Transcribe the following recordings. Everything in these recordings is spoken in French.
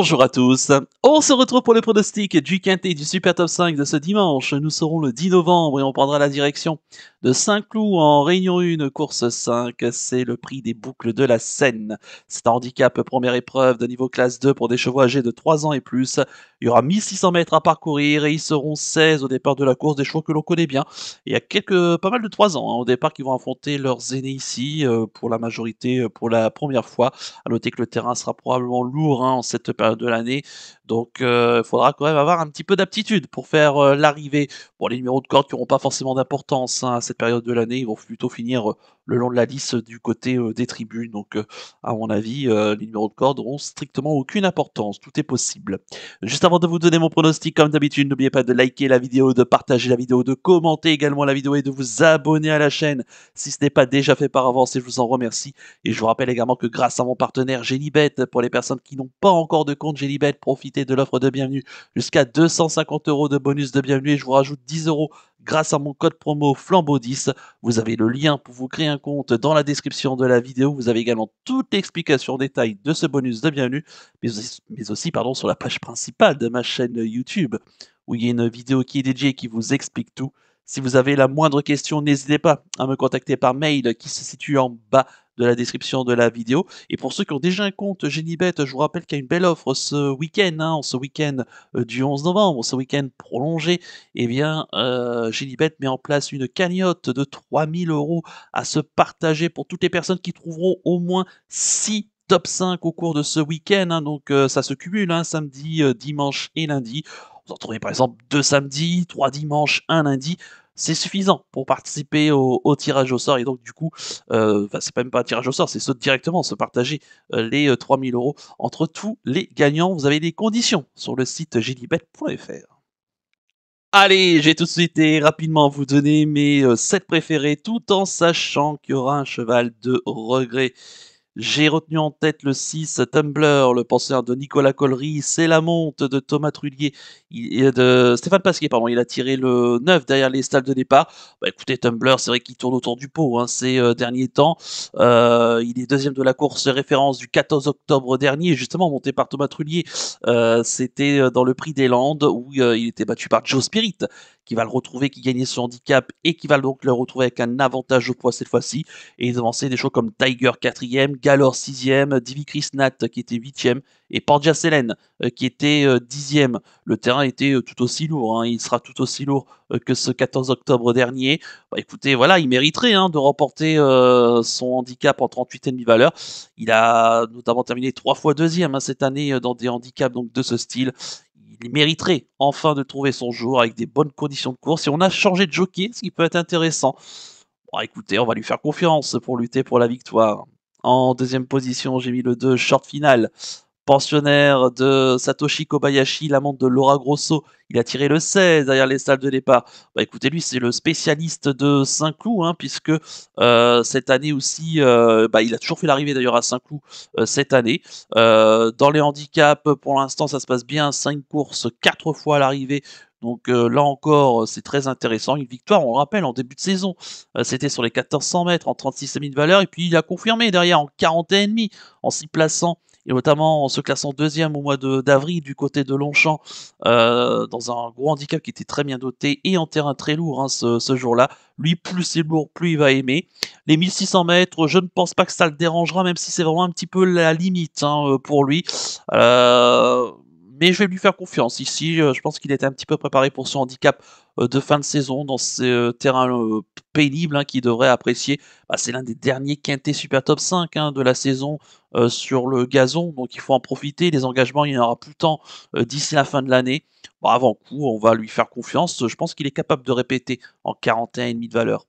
Bonjour à tous, on se retrouve pour le pronostic du quintet du Super Top 5 de ce dimanche. Nous serons le 10 novembre et on prendra la direction de Saint-Cloud en Réunion 1, course 5. C'est le prix des boucles de la Seine. C'est un handicap première épreuve de niveau classe 2 pour des chevaux âgés de 3 ans et plus. Il y aura 1600 mètres à parcourir et ils seront 16 au départ de la course, des chevaux que l'on connaît bien. Il y a pas mal de 3 ans au départ qui vont affronter leurs aînés ici, pour la majorité, pour la première fois. À noter que le terrain sera probablement lourd en cette période de l'année, donc il faudra quand même avoir un petit peu d'aptitude pour faire l'arrivée. Bon, les numéros de corde qui n'auront pas forcément d'importance à cette période de l'année, ils vont plutôt finir le long de la liste du côté des tribunes, donc à mon avis, les numéros de corde n'auront strictement aucune importance, tout est possible. Juste avant de vous donner mon pronostic, comme d'habitude, n'oubliez pas de liker la vidéo, de partager la vidéo, de commenter également la vidéo et de vous abonner à la chaîne si ce n'est pas déjà fait par avance et je vous en remercie. Et je vous rappelle également que grâce à mon partenaire Genibet, pour les personnes qui n'ont pas encore de compte Genibet, profitez de l'offre de bienvenue jusqu'à 250 € de bonus de bienvenue et je vous rajoute 10 € grâce à mon code promo Flambeau10. Vous avez le lien pour vous créer un compte dans la description de la vidéo. Vous avez également toute l'explication en détail de ce bonus de bienvenue, mais aussi pardon, sur la page principale de ma chaîne YouTube, où il y a une vidéo qui est dédiée et qui vous explique tout. Si vous avez la moindre question, n'hésitez pas à me contacter par mail qui se situe en bas de la description de la vidéo. Et pour ceux qui ont déjà un compte Genibet, je vous rappelle qu'il y a une belle offre ce week-end, ce week-end du 11 novembre, ce week-end prolongé. Eh bien, Genibet met en place une cagnotte de 3000 € à se partager pour toutes les personnes qui trouveront au moins 6 top 5 au cours de ce week-end. Donc ça se cumule, samedi, dimanche et lundi. Vous en trouvez par exemple 2 samedis, 3 dimanches, 1 lundi. C'est suffisant pour participer au tirage au sort et donc du coup, c'est pas même pas un tirage au sort, c'est directement se partager les 3000 € entre tous les gagnants. Vous avez les conditions sur le site genibet.fr. Allez, j'ai tout de suite et rapidement vous donner mes 7 préférés tout en sachant qu'il y aura un cheval de regret. J'ai retenu en tête le 6 Tumblr, le penseur de Nicolas Collery, c'est la monte de Thomas Trullier, de Stéphane Pasquier, pardon, il a tiré le 9 derrière les stalles de départ. Bah écoutez, Tumblr, c'est vrai qu'il tourne autour du pot ces derniers temps. Il est deuxième de la course référence du 14 octobre dernier, justement monté par Thomas Trullier. C'était dans le Prix des Landes où il était battu par Joe Spirit, qui va le retrouver, qui gagnait son handicap et qui va donc le retrouver avec un avantage au poids cette fois-ci. Et ils avançaient des choses comme Tiger 4e, Galore 6e, Divi Chris Nat qui était 8e et Porgia Selen qui était 10e. Le terrain était tout aussi lourd, il sera tout aussi lourd que ce 14 octobre dernier. Bah, écoutez, voilà, il mériterait de remporter son handicap en 38,5 valeurs. Il a notamment terminé 3 fois deuxième cette année dans des handicaps donc, de ce style. Il mériterait enfin de trouver son jour avec des bonnes conditions de course. Et on a changé de jockey, ce qui peut être intéressant. Bon, écoutez, on va lui faire confiance pour lutter pour la victoire. En deuxième position, j'ai mis le 2 Short Final. Pensionnaire de Satoshi Kobayashi, l'amant de Laura Grosso, il a tiré le 16 derrière les salles de départ. Bah écoutez, lui c'est le spécialiste de Saint-Cloud, puisque cette année aussi, il a toujours fait l'arrivée d'ailleurs à Saint-Cloud cette année. Dans les handicaps, pour l'instant ça se passe bien, 5 courses, 4 fois à l'arrivée. Donc là encore, c'est très intéressant. Une victoire, on le rappelle, en début de saison. C'était sur les 1400 mètres en 36 000 valeurs. Et puis il a confirmé derrière en 41,5 en s'y plaçant et notamment en se classant deuxième au mois d'avril du côté de Longchamp, dans un gros handicap qui était très bien doté et en terrain très lourd ce jour-là. Lui, plus c'est lourd, plus il va aimer. Les 1600 mètres, je ne pense pas que ça le dérangera, même si c'est vraiment un petit peu la limite pour lui. Mais je vais lui faire confiance ici. Je pense qu'il était un petit peu préparé pour ce handicap de fin de saison dans ces terrains pénibles qu'il devrait apprécier. Bah, c'est l'un des derniers quintés Super Top 5 de la saison sur le gazon, donc il faut en profiter. Les engagements, il n'y en aura plus tant d'ici la fin de l'année. Bon, avant coup, on va lui faire confiance. Je pense qu'il est capable de répéter en 41,5 de valeur.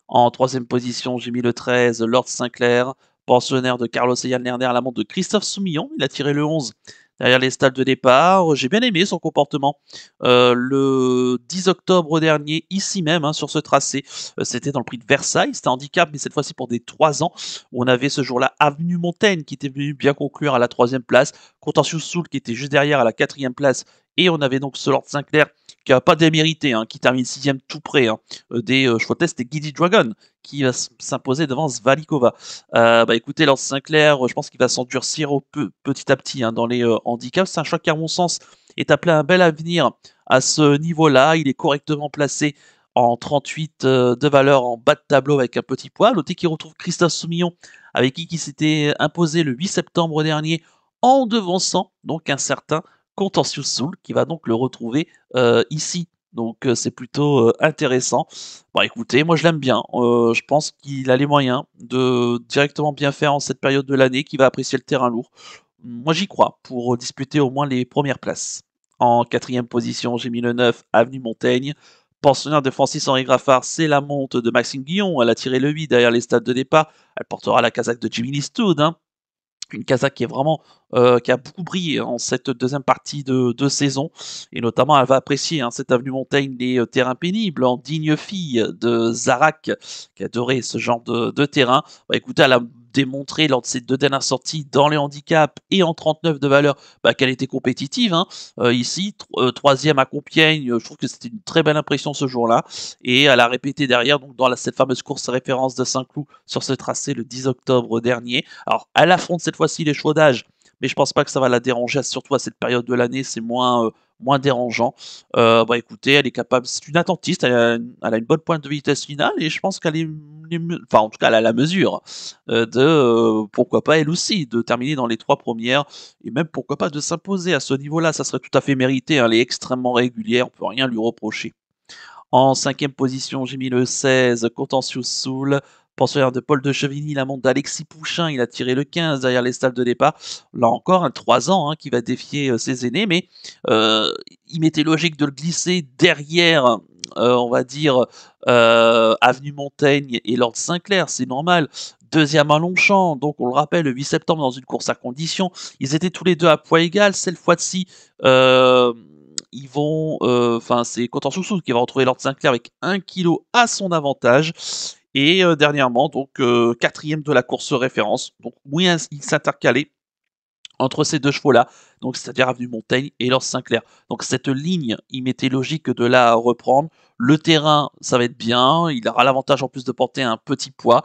En troisième position, j'ai mis le 13, Lord Sinclair, pensionnaire de Carlos Eyan Lerner à la montre de Christophe Soumillon. Il a tiré le 11 derrière les stalles de départ. J'ai bien aimé son comportement. Le 10 octobre dernier, ici même, sur ce tracé, c'était dans le prix de Versailles. C'était un handicap, mais cette fois-ci pour des 3 ans. Où on avait ce jour-là Avenue Montaigne qui était venu bien conclure à la 3e place. Contentious Soul qui était juste derrière à la 4e place Et on avait donc ce Lord Sinclair qui a pas démérité, hein, qui termine 6e tout près hein, des chevaux test et Giddy Dragon qui va s'imposer devant Svalikova. Bah écoutez, Lord Sinclair, je pense qu'il va s'endurcir petit à petit hein, dans les handicaps. C'est un choix qui, à mon sens, est appelé un bel avenir à ce niveau-là. Il est correctement placé en 38 de valeur en bas de tableau avec un petit poids. Notez qu'il retrouve Christophe Soumillon avec qui il s'était imposé le 8 septembre dernier en devançant donc un certain Contentious Soul qui va donc le retrouver ici. Donc c'est plutôt intéressant. Bon écoutez, moi je l'aime bien. Je pense qu'il a les moyens de directement bien faire en cette période de l'année, qu'il va apprécier le terrain lourd. Moi j'y crois pour disputer au moins les premières places. En 4e position, j'ai mis le 9, Avenue Montaigne. Pensionnaire de Francis-Henri Graffard, c'est la monte de Maxime Guillon. Elle a tiré le 8 derrière les stades de départ. Elle portera la casaque de Jimmy Listoud. Hein. Une casaque qui est vraiment qui a beaucoup brillé en cette deuxième partie de saison. Et notamment, elle va apprécier hein, cette avenue Montaigne, les terrains pénibles, en digne fille de Zarak, qui adorait ce genre de terrain. Bah, écoutez, elle a démontré lors de ses 2 dernières sorties dans les handicaps et en 39 de valeur bah, qu'elle était compétitive. Hein. Ici, 3e à Compiègne, je trouve que c'était une très belle impression ce jour-là. Et elle a répété derrière, donc dans cette fameuse course référence de Saint-Cloud sur ce tracé le 10 octobre dernier. Alors, elle affronte cette fois-ci les chevaux d'âge, mais je pense pas que ça va la déranger, surtout à cette période de l'année, c'est moins dérangeant. Bah écoutez, elle est capable, c'est une attentiste, elle a une bonne pointe de vitesse finale et je pense qu'elle est, enfin en tout cas elle a la mesure pourquoi pas elle aussi, de terminer dans les 3 premières et même pourquoi pas de s'imposer à ce niveau-là, ça serait tout à fait mérité, hein, elle est extrêmement régulière, on peut rien lui reprocher. En 5e position, j'ai mis le 16, Contentious Soul. Pensionnaire de Paul de Chevigny, la montre d'Alexis Pouchin, il a tiré le 15 derrière les stalles de départ. Là encore, un 3 ans hein, qui va défier ses aînés, mais il m'était logique de le glisser derrière, on va dire, Avenue Montaigne et Lord Sinclair, c'est normal. 2e à Longchamp, donc on le rappelle, le 8 septembre dans une course à condition. Ils étaient tous les deux à poids égal, cette fois-ci. Ils vont, enfin c'est Contentious Soul qui va retrouver Lord Sinclair avec 1 kilo à son avantage. Et dernièrement, donc 4e de la course référence. Donc oui, il s'intercalait entre ces 2 chevaux-là, donc c'est-à-dire Avenue Montaigne et Lord Sinclair. Donc cette ligne, il m'était logique de la reprendre. Le terrain, ça va être bien. Il aura l'avantage en plus de porter un petit poids.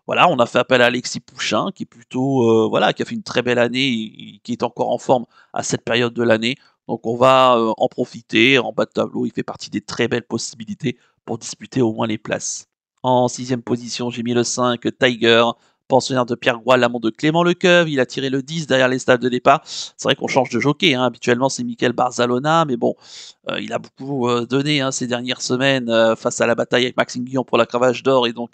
Voilà, on a fait appel à Alexis Pouchin, qui est plutôt, voilà, qui a fait une très belle année, et qui est encore en forme à cette période de l'année. Donc on va en profiter. En bas de tableau, il fait partie des très belles possibilités pour disputer au moins les places. En 6e position, j'ai mis le 5, Tiger, pensionnaire de Pierre Groix, l'amant de Clément Lecoeuvre. Il a tiré le 10 derrière les stades de départ. C'est vrai qu'on change de jockey. Hein. Habituellement, c'est Michael Barzalona, mais bon, il a beaucoup donné hein, ces dernières semaines face à la bataille avec Maxime Guillon pour la cravache d'or, et donc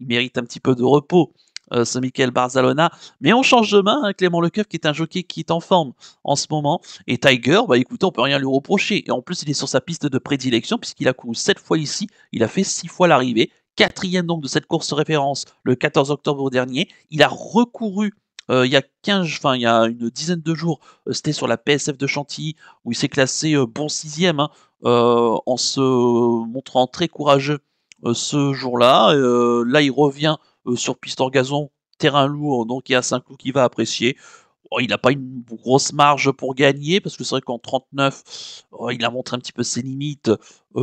il mérite un petit peu de repos. Ce Michael Barzalona, mais on change de main, hein, Clément Lecoeuvre qui est un jockey qui est en forme en ce moment, et Tiger, bah écoutez, on peut rien lui reprocher, et en plus il est sur sa piste de prédilection puisqu'il a couru 7 fois ici, il a fait 6 fois l'arrivée, 4e donc de cette course référence le 14 octobre dernier, il a recouru il y a 15, enfin il y a une dizaine de jours, c'était sur la PSF de Chantilly où il s'est classé bon 6e hein, en se montrant très courageux ce jour-là. Là il revient sur piste en gazon, terrain lourd, donc il y a Saint-Cloud qui va apprécier. Oh, il n'a pas une grosse marge pour gagner, parce que c'est vrai qu'en 39, il a montré un petit peu ses limites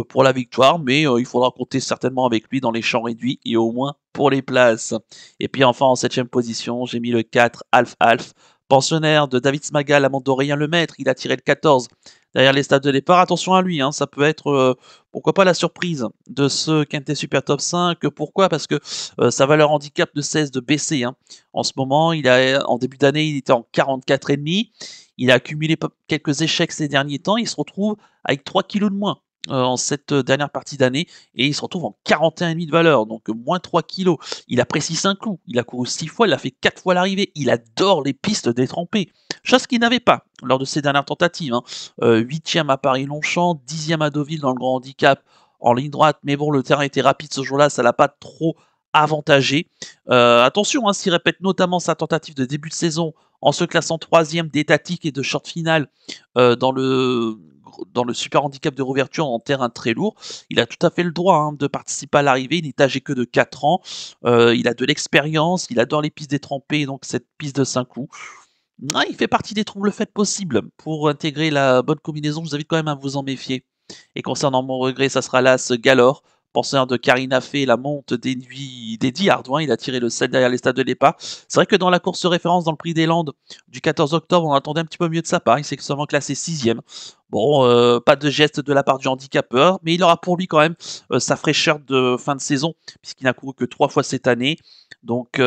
pour la victoire, mais il faudra compter certainement avec lui dans les champs réduits, et au moins pour les places. Et puis enfin, en 7e position, j'ai mis le 4, Alf Alf, pensionnaire de David Smagal, amant d'Aurélien Lemaître, il a tiré le 14 derrière les stades de départ. Attention à lui, hein, ça peut être, pourquoi pas la surprise de ce Quintet Super Top 5. Pourquoi? Parce que sa valeur handicap ne cesse de baisser. Hein. En ce moment, en début d'année, il était en 44,5. Il a accumulé quelques échecs ces derniers temps. Il se retrouve avec 3 kilos de moins en cette dernière partie d'année, et il se retrouve en 41,5 de valeur, donc moins 3 kilos. Il apprécie Saint-Cloud, il a couru 6 fois, il a fait 4 fois l'arrivée, il adore les pistes détrempées, chose qu'il n'avait pas lors de ses dernières tentatives. Hein. 8e à Paris-Longchamp, 10e à Deauville dans le grand handicap en ligne droite, mais bon, le terrain était rapide ce jour-là, ça l'a pas trop avantagé. Attention, hein, s'il répète notamment sa tentative de début de saison en se classant 3e d'étatique et de short finale dans le super handicap de rouverture en terrain très lourd, il a tout à fait le droit hein, de participer à l'arrivée. Il n'est âgé que de 4 ans, il a de l'expérience, il adore les pistes détrempées, donc cette piste de Saint-Cloud. Ah, il fait partie des troubles faits possibles. Pour intégrer la bonne combinaison, je vous invite quand même à vous en méfier. Et concernant mon regret, ça sera l'As Galore, penseur de Karina Fay, la monte des nuits d'Eddie Ardouin. Il a tiré le 7 derrière les stades de l'EPA. C'est vrai que dans la course référence dans le Prix des Landes du 14 octobre, on attendait un petit peu mieux de sa part. Il s'est seulement classé 6e. Bon, pas de geste de la part du handicapeur, mais il aura pour lui quand même sa fraîcheur de fin de saison, puisqu'il n'a couru que 3 fois cette année. Donc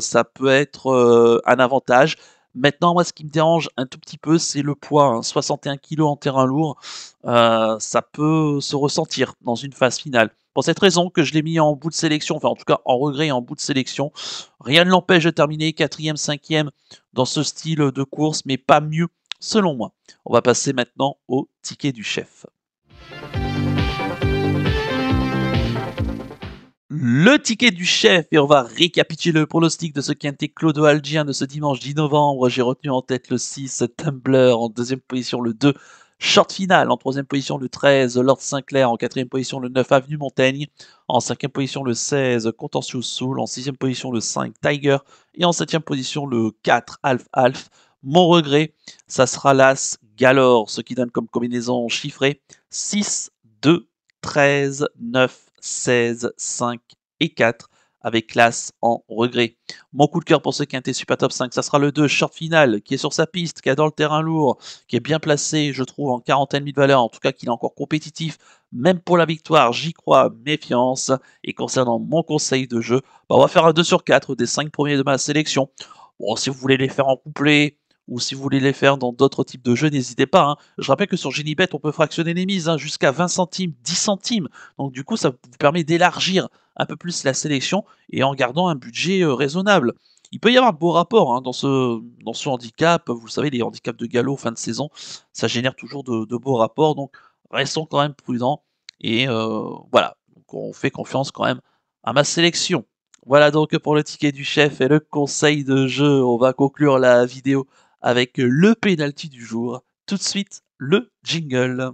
ça peut être un avantage. Maintenant, moi, ce qui me dérange un tout petit peu, c'est le poids. 61 kg en terrain lourd, ça peut se ressentir dans une phase finale. Pour cette raison que je l'ai mis en bout de sélection, enfin en tout cas en regret et en bout de sélection. Rien ne l'empêche de terminer 4e, 5e dans ce style de course, mais pas mieux selon moi. On va passer maintenant au ticket du chef. Le ticket du chef, et on va récapituler le pronostic de ce quintet clodo-algien de ce dimanche 10 novembre. J'ai retenu en tête le 6, Tumblr, en deuxième position le 2, Short Final, en troisième position le 13, Lord Sinclair, en quatrième position le 9, Avenue Montaigne, en cinquième position le 16, Contentious Soul, en sixième position le 5, Tiger, et en septième position le 4, Alf Alf. Mon regret, ça sera l'As Galore, ce qui donne comme combinaison chiffrée 6, 2, 13, 9, 16, 5 et 4 avec classe en regret. Mon coup de cœur pour ce quintet Super Top 5, ça sera le 2 Short Final qui est sur sa piste, qui adore le terrain lourd, qui est bien placé, je trouve, en quarantaine de valeur, en tout cas qu'il est encore compétitif, même pour la victoire, j'y crois, méfiance. Et concernant mon conseil de jeu, on va faire un 2 sur 4 des 5 premiers de ma sélection. Bon, si vous voulez les faire en couplet, ou si vous voulez les faire dans d'autres types de jeux, n'hésitez pas. Je rappelle que sur Genibet, on peut fractionner les mises jusqu'à 20 centimes, 10 centimes. Donc du coup, ça vous permet d'élargir un peu plus la sélection et en gardant un budget raisonnable. Il peut y avoir de beaux rapports dans ce handicap. Vous le savez, les handicaps de galop fin de saison, ça génère toujours de beaux rapports. Donc restons quand même prudents. Et voilà, donc, on fait confiance quand même à ma sélection. Voilà donc pour le ticket du chef et le conseil de jeu. On va conclure la vidéo avec le penalty du jour. Tout de suite, le jingle.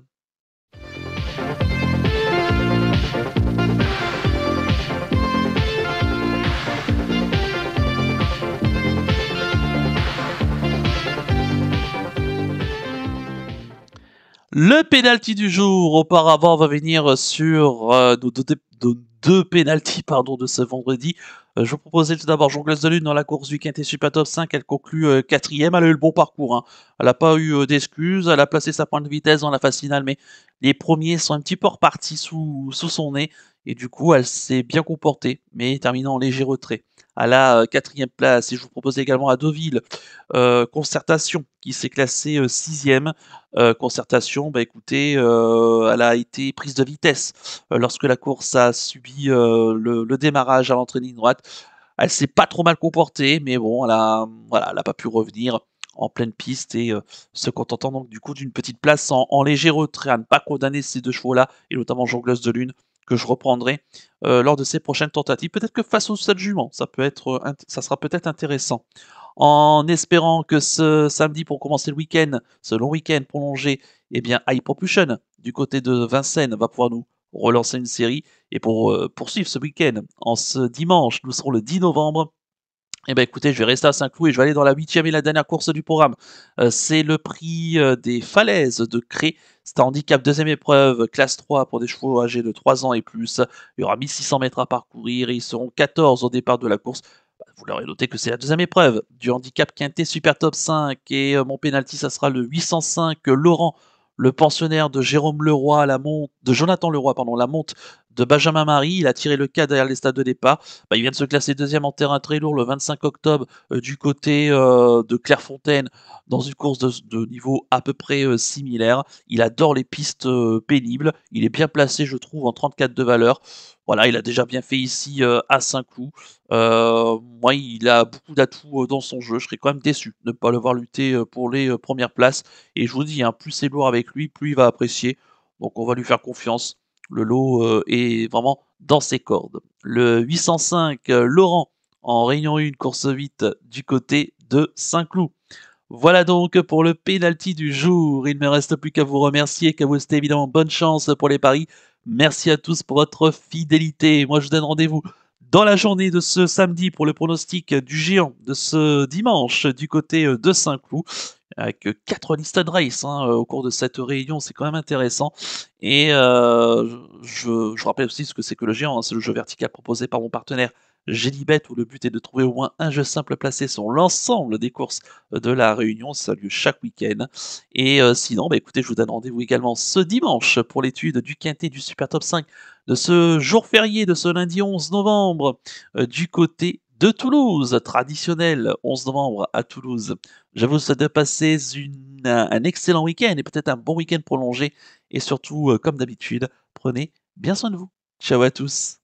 Le penalty du jour, auparavant, va venir sur nos deux pénaltys de ce vendredi. Je vous proposais tout d'abord Jongleuse de Lune dans la course du Quintet Super Top 5. Elle conclut 4e. Elle a eu le bon parcours. Elle n'a pas eu d'excuses. Elle a placé sa pointe de vitesse dans la phase finale, mais les premiers sont un petit peu repartis sous son nez. Et du coup, elle s'est bien comportée, mais terminant en léger retrait. À la 4e place, et je vous proposais également à Deauville, Concertation, qui s'est classée 6e. Concertation, écoutez, elle a été prise de vitesse lorsque la course a subi le démarrage à l'entrée de ligne droite. Elle s'est pas trop mal comportée, mais bon, elle a pas pu revenir en pleine piste et se contentant donc du coup d'une petite place en léger retrait, à ne pas condamner ces deux chevaux-là, et notamment Jongleuse de Lune, que je reprendrai lors de ses prochaines tentatives. Peut-être que face au Stade Jument, ça sera peut-être intéressant. En espérant que ce samedi, pour commencer le week-end, ce long week-end prolongé, eh bien, High Propulsion, du côté de Vincennes, va pouvoir nous relancer une série. Et pour poursuivre ce week-end, en ce dimanche, nous serons le 10 novembre. Eh bien, écoutez, je vais rester à Saint-Cloud et je vais aller dans la 8e et la dernière course du programme. C'est le prix des falaises de Cré. C'est un handicap deuxième épreuve, classe 3 pour des chevaux âgés de 3 ans et plus. Il y aura 1600 mètres à parcourir et ils seront 14 au départ de la course. Vous l'aurez noté que c'est la deuxième épreuve du handicap quintet Super Top 5 et mon penalty, ça sera le 805 Laurent, le pensionnaire de Jérôme Leroy, de Jonathan Leroy, la monte de Benjamin Marie. Il a tiré le cas derrière les stades de départ. Il vient de se classer deuxième en terrain très lourd le 25 octobre du côté de Clairefontaine dans une course de niveau à peu près similaire. Il adore les pistes pénibles. Il est bien placé, je trouve, en 34 de valeur. Voilà, il a déjà bien fait ici à Saint-Cloud. Moi, il a beaucoup d'atouts dans son jeu. Je serais quand même déçu de ne pas le voir lutter pour les premières places. Et je vous dis, plus c'est lourd avec lui, plus il va apprécier. Donc on va lui faire confiance. Le lot est vraiment dans ses cordes. Le 805 Laurent en Réunion 1, course 8 du côté de Saint-Cloud. Voilà donc pour le penalty du jour. Il ne me reste plus qu'à vous remercier, qu'à vous souhaiter évidemment bonne chance pour les paris. Merci à tous pour votre fidélité. Moi, je vous donne rendez-vous Dans la journée de ce samedi pour le pronostic du géant de ce dimanche du côté de Saint-Cloud, avec 4 listed race hein, au cours de cette réunion, c'est quand même intéressant. Et je rappelle aussi ce que c'est que le géant, hein, c'est le jeu vertical proposé par mon partenaire Gélibet, où le but est de trouver au moins un jeu simple placé sur l'ensemble des courses de la réunion. Ça a lieu chaque week-end. Et sinon, bah, écoutez, je vous donne rendez-vous également ce dimanche pour l'étude du quintet du Super Top 5 de ce jour férié de ce lundi 11 novembre du côté de Toulouse, traditionnel 11 novembre à Toulouse. Je vous souhaite de passer un excellent week-end et peut-être un bon week-end prolongé. Et surtout, comme d'habitude, prenez bien soin de vous. Ciao à tous.